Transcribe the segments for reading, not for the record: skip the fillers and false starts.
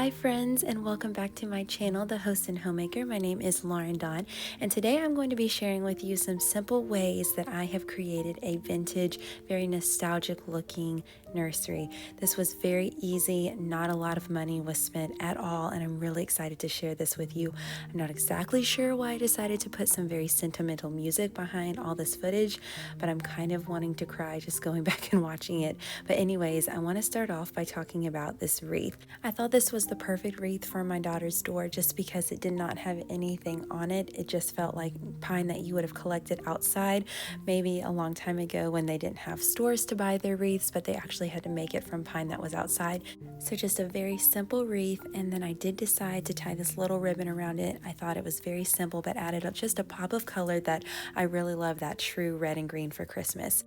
Hi friends, and welcome back to my channel, The Host and Homemaker. My name is Lauren Dawn, and today I'm going to be sharing with you some simple ways that I have created a vintage, very nostalgic looking nursery. This was very easy, not a lot of money was spent at all, and I'm really excited to share this with you. I'm not exactly sure why I decided to put some very sentimental music behind all this footage, but I'm kind of wanting to cry just going back and watching it. But anyways, I want to start off by talking about this wreath. I thought this was the perfect wreath for my daughter's door just because it did not have anything on it. It just felt like pine that you would have collected outside maybe a long time ago when they didn't have stores to buy their wreaths, but they actually had to make it from pine that was outside. So just a very simple wreath, and then I did decide to tie this little ribbon around it. I thought it was very simple but added up just a pop of color that I really love, that true red and green for Christmas.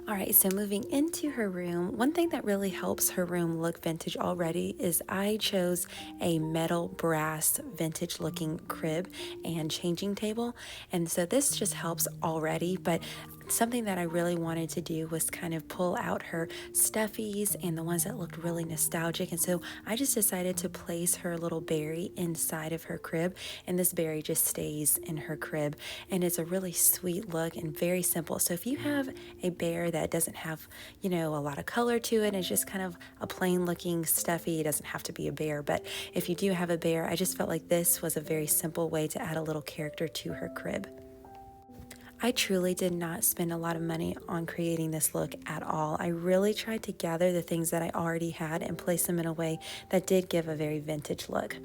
All right, so moving into her room, one thing that really helps her room look vintage already is I chose a metal brass vintage looking crib and changing table. And so this just helps already, but something that I really wanted to do was kind of pull out her stuffies and the ones that looked really nostalgic. And so I just decided to place her little berry inside of her crib, and this berry just stays in her crib. And it's a really sweet look and very simple. So if you have a bear that doesn't have, a lot of color to it, it's just kind of a plain looking stuffy, it doesn't have to be a bear. But if you do have a bear, I just felt like this was a very simple way to add a little character to her crib. I truly did not spend a lot of money on creating this look at all. I really tried to gather the things that I already had and place them in a way that did give a very vintage look.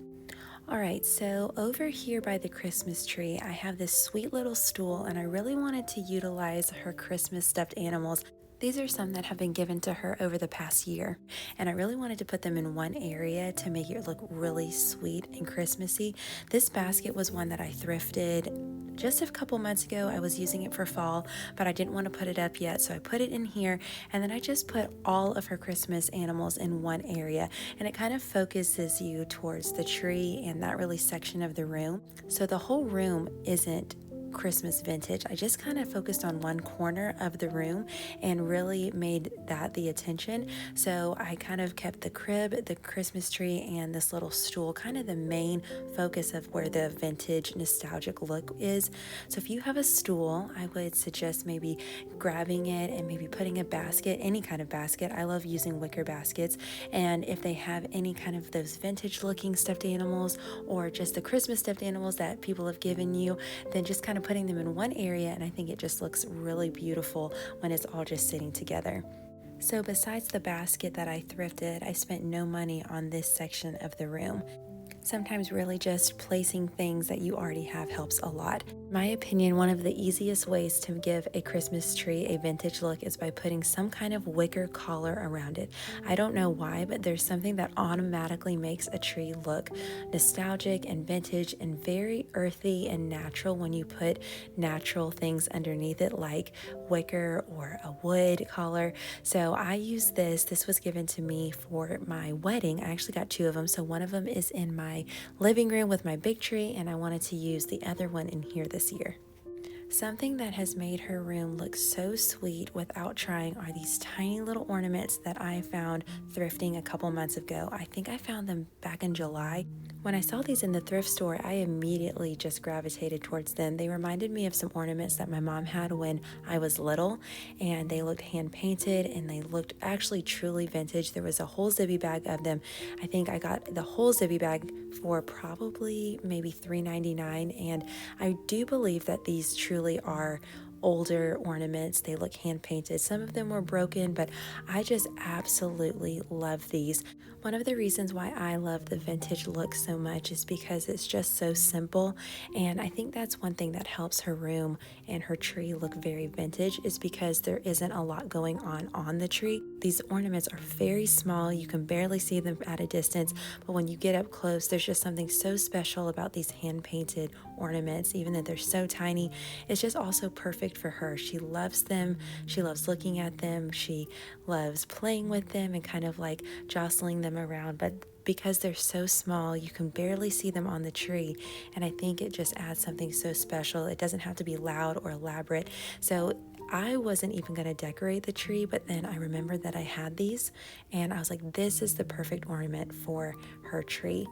All right, so over here by the Christmas tree, I have this sweet little stool, and I really wanted to utilize her Christmas stuffed animals. These are some that have been given to her over the past year, and I really wanted to put them in one area to make it look really sweet and Christmassy. This basket was one that I thrifted just a couple months ago. I was using it for fall, but I didn't want to put it up yet, so I put it in here, and then I just put all of her Christmas animals in one area, and it kind of focuses you towards the tree and that really section of the room. So the whole room isn't Christmas vintage. I just kind of focused on one corner of the room and really made that the attention. So I kind of kept the crib, the Christmas tree, and this little stool kind of the main focus of where the vintage nostalgic look is. So if you have a stool, I would suggest maybe grabbing it and maybe putting a basket, any kind of basket. I love using wicker baskets. And if they have any kind of those vintage looking stuffed animals or just the Christmas stuffed animals that people have given you, then just kind of putting them in one area, and I think it just looks really beautiful when it's all just sitting together. So besides the basket that I thrifted, I spent no money on this section of the room. Sometimes really just placing things that you already have helps a lot. In my opinion, one of the easiest ways to give a Christmas tree a vintage look is by putting some kind of wicker collar around it. I don't know why, but there's something that automatically makes a tree look nostalgic and vintage and very earthy and natural when you put natural things underneath it, like wicker or a wood collar. So I use this. This was given to me for my wedding. I actually got two of them. So one of them is in my living room with my big tree, and I wanted to use the other one in here this year. Something that has made her room look so sweet without trying are these tiny little ornaments that I found thrifting a couple months ago. I think I found them back in July. When I saw these in the thrift store, I immediately just gravitated towards them. They reminded me of some ornaments that my mom had when I was little, and they looked hand painted and they looked actually truly vintage. There was a whole zibby bag of them. I think I got the whole zibby bag for probably maybe $3.99, and I do believe that these truly are older ornaments. They look hand painted. Some of them were broken, but I just absolutely love these. One of the reasons why I love the vintage look so much is because it's just so simple, and I think that's one thing that helps her room and her tree look very vintage is because there isn't a lot going on the tree. These ornaments are very small. You can barely see them at a distance, but when you get up close, there's just something so special about these hand painted ornaments. Even though they're so tiny, it's just also perfect for her. She loves them. She loves looking at them. She loves playing with them and kind of like jostling them around, but because they're so small, you can barely see them on the tree, and I think it just adds something so special. It doesn't have to be loud or elaborate. So I wasn't even going to decorate the tree, but then I remembered that I had these, and I was like, this is the perfect ornament for her tree.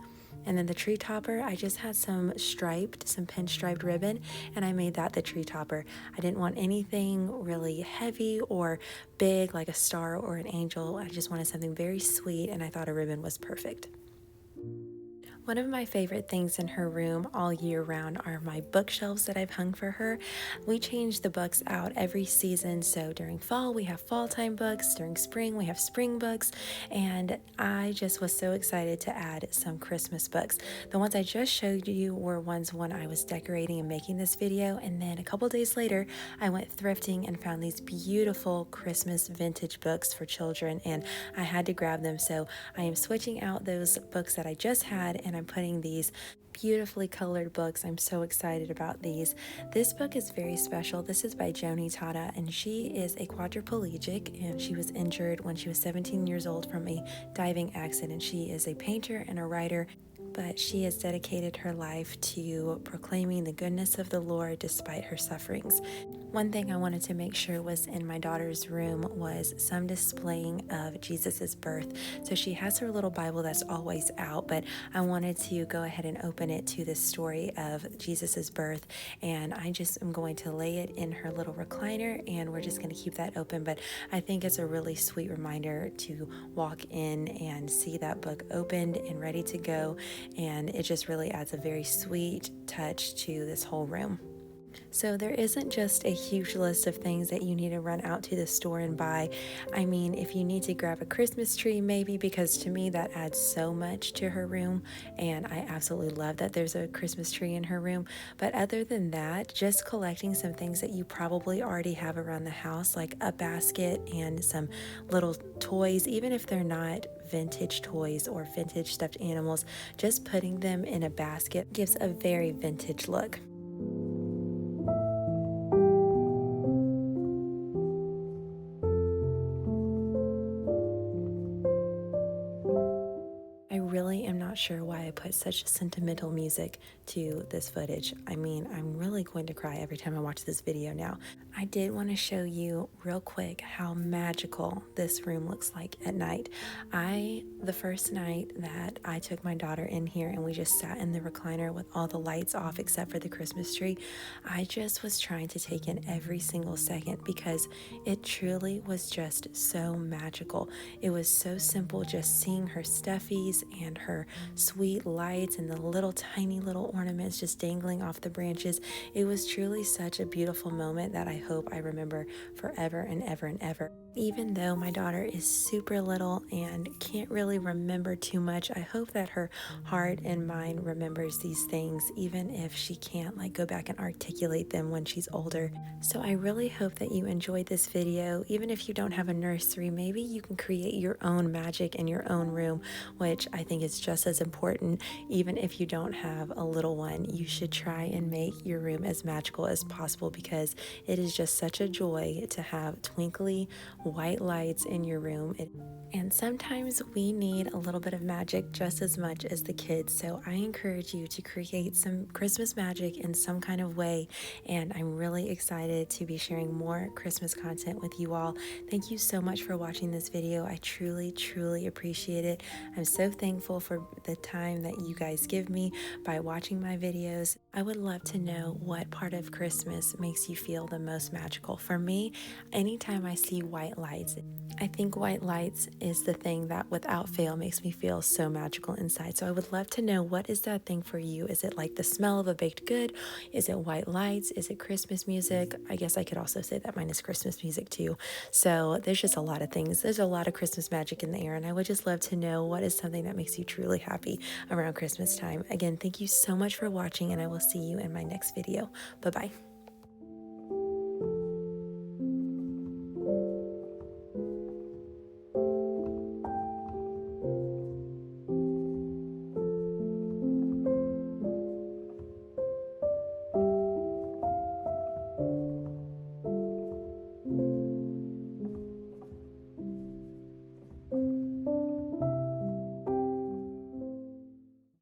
And then the tree topper, I just had some pinstriped ribbon, and I made that the tree topper. I didn't want anything really heavy or big like a star or an angel. I just wanted something very sweet, and I thought a ribbon was perfect. One of my favorite things in her room all year round are my bookshelves that I've hung for her. We change the books out every season, so during fall we have fall time books, during spring we have spring books, and I just was so excited to add some Christmas books. The ones I just showed you were ones when I was decorating and making this video, and then a couple days later I went thrifting and found these beautiful Christmas vintage books for children, and I had to grab them. So I am switching out those books that I just had, and I'm putting these beautifully colored books. I'm so excited about these. This book is very special. This is by Joni Tata, and she is a quadriplegic, and she was injured when she was 17 years old from a diving accident. She is a painter and a writer, but she has dedicated her life to proclaiming the goodness of the Lord despite her sufferings. One thing I wanted to make sure was in my daughter's room was some displaying of Jesus's birth. So she has her little Bible that's always out, but I wanted to go ahead and open it to the story of Jesus's birth, and I just am going to lay it in her little recliner, and we're just going to keep that open. But I think it's a really sweet reminder to walk in and see that book opened and ready to go, and it just really adds a very sweet touch to this whole room. So there isn't just a huge list of things that you need to run out to the store and buy. I mean, if you need to grab a Christmas tree, maybe, because to me that adds so much to her room, and I absolutely love that there's a Christmas tree in her room. But other than that, just collecting some things that you probably already have around the house, like a basket and some little toys, even if they're not vintage toys or vintage stuffed animals, just putting them in a basket gives a very vintage look. I really am not sure why I put such sentimental music to this footage. I mean, I'm really going to cry every time I watch this video now. I did want to show you real quick how magical this room looks like at night. The first night that I took my daughter in here and we just sat in the recliner with all the lights off except for the Christmas tree, I just was trying to take in every single second because it truly was just so magical. It was so simple just seeing her stuffies and her sweet lights and the little tiny little ornaments just dangling off the branches. It was truly such a beautiful moment that I hope I remember forever and ever and ever. Even though my daughter is super little and can't really remember too much, I hope that her heart and mind remembers these things, even if she can't go back and articulate them when she's older. So I really hope that you enjoyed this video. Even if you don't have a nursery, maybe you can create your own magic in your own room, which I think is just as important. Even if you don't have a little one, you should try and make your room as magical as possible, because it is just such a joy to have twinkly white lights in your room. And sometimes we need a little bit of magic just as much as the kids. So I encourage you to create some Christmas magic in some kind of way. And I'm really excited to be sharing more Christmas content with you all. Thank you so much for watching this video. I truly, truly appreciate it. I'm so thankful for the time that you guys give me by watching my videos. I would love to know what part of Christmas makes you feel the most magical. For me, anytime I see white lights, I think white lights is the thing that without fail makes me feel so magical inside. So I would love to know, what is that thing for you? Is it like the smell of a baked good? Is it white lights? Is it Christmas music? I guess I could also say that mine is Christmas music too. So there's just a lot of things. There's a lot of Christmas magic in the air, and I would just love to know what is something that makes you truly happy around Christmas time. Again, thank you so much for watching, and I will see you in my next video. Bye-bye.